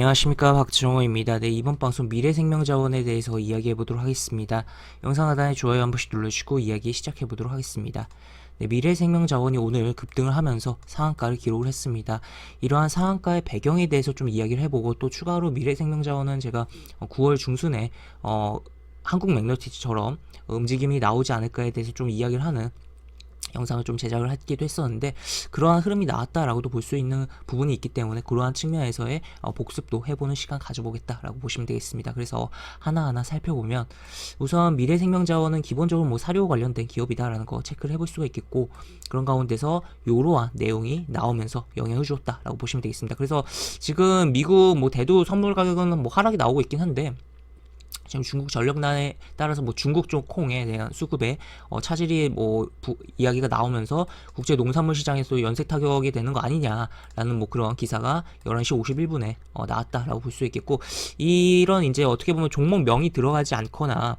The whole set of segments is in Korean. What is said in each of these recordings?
안녕하십니까, 박정호입니다. 네, 이번 방송 미래생명자원에 대해서 이야기해 보도록 하겠습니다. 영상 하단에 좋아요 한 번씩 눌러주시고 이야기 시작해 보도록 하겠습니다. 네, 미래생명자원이 오늘 급등을 하면서 상한가를 기록을 했습니다. 이러한 상한가의 배경에 대해서 좀 이야기를 해보고, 또 추가로 미래생명자원은 제가 9월 중순에 한국 맥너티처럼 움직임이 나오지 않을까에 대해서 좀 이야기를 하는 영상을 좀 제작을 하기도 했었는데, 그러한 흐름이 나왔다라고도 볼 수 있는 부분이 있기 때문에 그러한 측면에서의 복습도 해보는 시간 가져보겠다라고 보시면 되겠습니다. 그래서 하나하나 살펴보면, 우선 미래생명자원은 기본적으로 뭐 사료 관련된 기업이다라는 거 체크를 해볼 수가 있겠고, 그런 가운데서 이러한 내용이 나오면서 영향을 주었다라고 보시면 되겠습니다. 그래서 지금 미국 뭐 대두 선물 가격은 뭐 하락이 나오고 있긴 한데, 지금 중국 전력난에 따라서 뭐 중국 쪽 콩에 대한 수급에 차질이 이야기가 나오면서 국제 농산물 시장에서 연쇄 타격이 되는 거 아니냐라는 뭐 그런 기사가 11시 51분에 나왔다라고 볼 수 있겠고, 이런 이제 어떻게 보면 종목명이 들어가지 않거나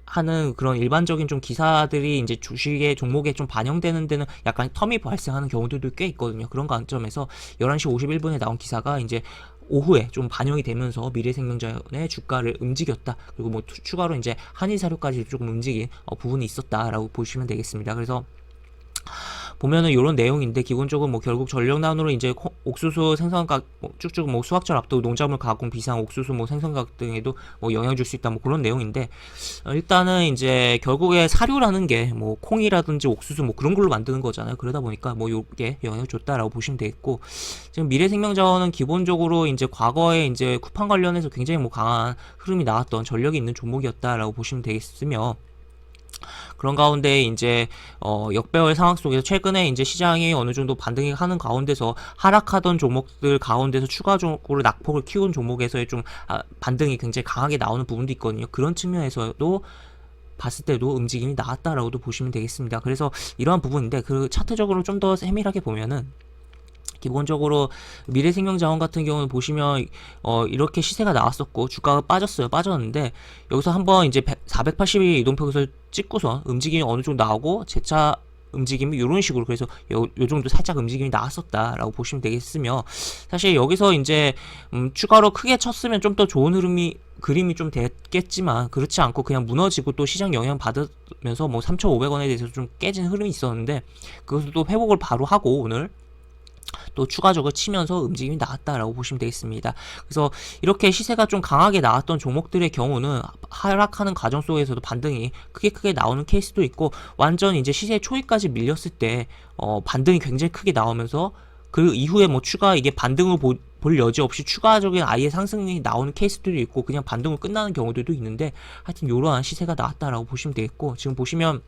하는 그런 일반적인 좀 기사들이 이제 주식의 종목에 좀 반영되는 데는 약간 텀이 발생하는 경우들도 꽤 있거든요. 그런 관점에서 11시 51분에 나온 기사가 이제 오후에 좀 반영이 되면서 미래생명자원의 주가를 움직였다. 그리고 뭐 추가로 이제 한일사료까지 조금 움직인 부분이 있었다라고 보시면 되겠습니다. 그래서 보면은 이런 내용인데, 기본적으로 뭐 결국 전력난으로 이제 옥수수 생산가 쭉쭉 뭐 수확철 앞두고 농작물 가공 비상 옥수수 뭐 생산가격 등에도 뭐 영향 줄 수 있다, 뭐 그런 내용인데, 일단은 이제 결국에 사료라는 게 뭐 콩이라든지 옥수수 뭐 그런 걸로 만드는 거잖아요. 그러다 보니까 뭐 요게 영향을 줬다라고 보시면 되겠고, 지금 미래생명자원은 기본적으로 이제 과거에 이제 쿠팡 관련해서 굉장히 뭐 강한 흐름이 나왔던 전력이 있는 종목이었다라고 보시면 되겠으며, 그런 가운데 이제 역배열 상황 속에서 최근에 이제 시장이 어느 정도 반등이 하는 가운데서 하락하던 종목들 가운데서 추가적으로 낙폭을 키운 종목에서의 좀 반등이 굉장히 강하게 나오는 부분도 있거든요. 그런 측면에서도 봤을 때도 움직임이 나왔다라고도 보시면 되겠습니다. 그래서 이러한 부분인데, 그 차트적으로 좀 더 세밀하게 보면은, 기본적으로 미래생명자원 같은 경우는 보시면 이렇게 시세가 나왔었고 주가가 빠졌는데, 여기서 한번 이제 480일 이동평균선을 찍고서 움직임이 어느 정도 나오고 재차 움직임이 이런 식으로, 그래서 요 정도 살짝 움직임이 나왔었다라고 보시면 되겠으며, 사실 여기서 이제 추가로 크게 쳤으면 좀 더 좋은 그림이 좀 됐겠지만, 그렇지 않고 그냥 무너지고 또 시장 영향 받으면서 뭐 3,500원에 대해서 좀 깨진 흐름이 있었는데, 그것도 또 회복을 바로 하고 오늘 또 추가적으로 치면서 움직임이 나왔다라고 보시면 되겠습니다. 그래서 이렇게 시세가 좀 강하게 나왔던 종목들의 경우는 하락하는 과정 속에서도 반등이 크게 나오는 케이스도 있고, 완전 이제 시세 초입까지 밀렸을 때 반등이 굉장히 크게 나오면서 그 이후에 뭐 추가 이게 반등을 볼 여지 없이 추가적인 아예 상승이 나오는 케이스들이 있고, 그냥 반등으로 끝나는 경우들도 있는데, 하여튼 이러한 시세가 나왔다라고 보시면 되겠고, 지금 보시면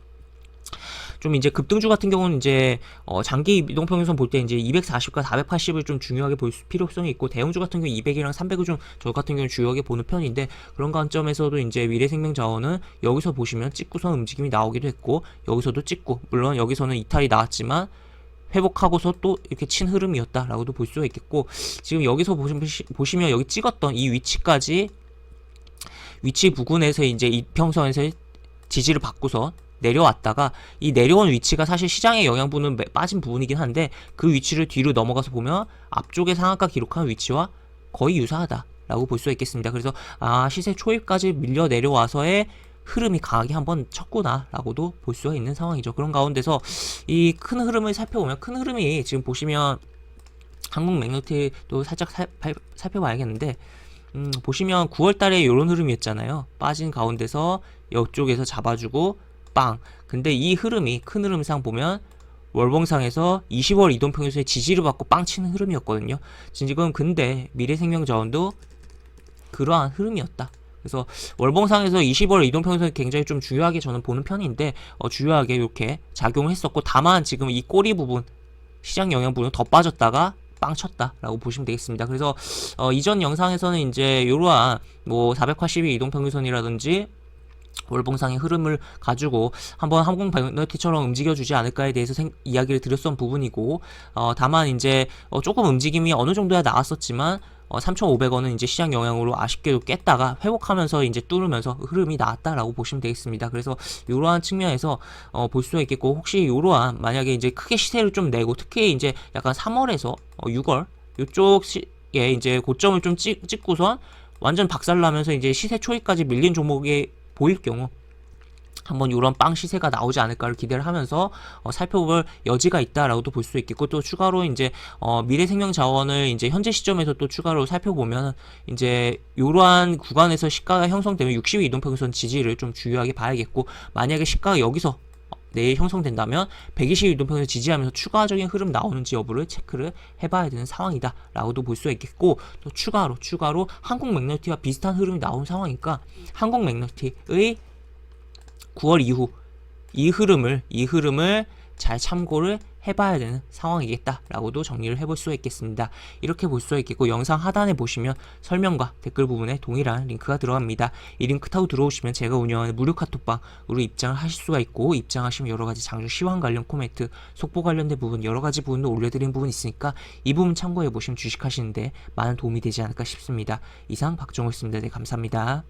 좀 이제 급등주 같은 경우는 이제 장기 이동평균선 볼 때 이제 240과 480을 좀 중요하게 볼 필요성이 있고, 대형주 같은 경우 200이랑 300을 좀 저 같은 경우는 중요하게 보는 편인데, 그런 관점에서도 이제 미래생명자원은 여기서 보시면 찍고선 움직임이 나오기도 했고, 여기서도 찍고, 물론 여기서는 이탈이 나왔지만 회복하고서 또 이렇게 친 흐름이었다라고도 볼 수가 있겠고, 지금 여기서 보시면 여기 찍었던 이 위치 부근에서 이제 이평선에서 지지를 받고서 내려왔다가, 이 내려온 위치가 사실 시장의 영향분은 빠진 부분이긴 한데, 그 위치를 뒤로 넘어가서 보면 앞쪽에 상한가 기록한 위치와 거의 유사하다라고 볼 수가 있겠습니다. 그래서 시세 초입까지 밀려 내려와서의 흐름이 강하게 한번 쳤구나라고도 볼 수가 있는 상황이죠. 그런 가운데서 이 큰 흐름을 살펴보면, 큰 흐름이 지금 보시면 한국 맥너티도 살짝 살펴봐야겠는데, 보시면 9월달에 이런 흐름이었잖아요. 빠진 가운데서 이쪽에서 잡아주고 빵. 근데 이 흐름이 큰 흐름상 보면 월봉상에서 20월 이동평균선의 지지를 받고 빵 치는 흐름이었거든요. 지금 근데 미래생명자원도 그러한 흐름이었다. 그래서 월봉상에서 20월 이동평균선이 굉장히 좀 중요하게 저는 보는 편인데, 중요하게 이렇게 작용을 했었고, 다만 지금 이 꼬리 부분, 시장 영향 부분 더 빠졌다가 빵 쳤다라고 보시면 되겠습니다. 그래서 이전 영상에서는 이제 이러한 뭐 480일 이동평균선이라든지 월봉상의 흐름을 가지고 한번 한국 맥너티처럼 움직여주지 않을까에 대해서 이야기를 드렸던 부분이고, 다만 이제 조금 움직임이 어느 정도야 나왔었지만 3,500원은 이제 시장 영향으로 아쉽게도 깼다가 회복하면서 이제 뚫으면서 흐름이 나왔다라고 보시면 되겠습니다. 그래서 이러한 측면에서 볼 수가 있겠고, 혹시 이러한 만약에 이제 크게 시세를 좀 내고, 특히 이제 약간 3월에서 6월 요쪽 쉽게 이제 고점을 좀 찍고선 완전 박살나면서 이제 시세 초입까지 밀린 종목이 보일 경우 한번 이런 빵 시세가 나오지 않을까를 기대를 하면서 살펴볼 여지가 있다라고도 볼 수 있겠고, 또 추가로 이제 미래생명자원을 이제 현재 시점에서 또 추가로 살펴보면 이제 이러한 구간에서 시가가 형성되면 60일 이동평균선 지지를 좀 주요하게 봐야겠고, 만약에 시가가 여기서 내일 형성된다면 120일 이동평균선 지지하면서 추가적인 흐름 나오는지 여부를 체크를 해봐야 되는 상황이다 라고도 볼 수 있겠고, 또 추가로 한국 맥너티와 비슷한 흐름이 나온 상황이니까 한국 맥너티의 9월 이후 이 흐름을 잘 참고를 해봐야 되는 상황이겠다라고도 정리를 해볼 수 있겠습니다. 이렇게 볼 수 있겠고, 영상 하단에 보시면 설명과 댓글 부분에 동일한 링크가 들어갑니다. 이 링크 타고 들어오시면 제가 운영하는 무료 카톡방으로 입장을 하실 수가 있고, 입장하시면 여러가지 장중 시황 관련 코멘트, 속보 관련된 부분 여러가지 부분도 올려드린 부분 있으니까 이 부분 참고해 보시면 주식하시는데 많은 도움이 되지 않을까 싶습니다. 이상 박정호였습니다. 네, 감사합니다.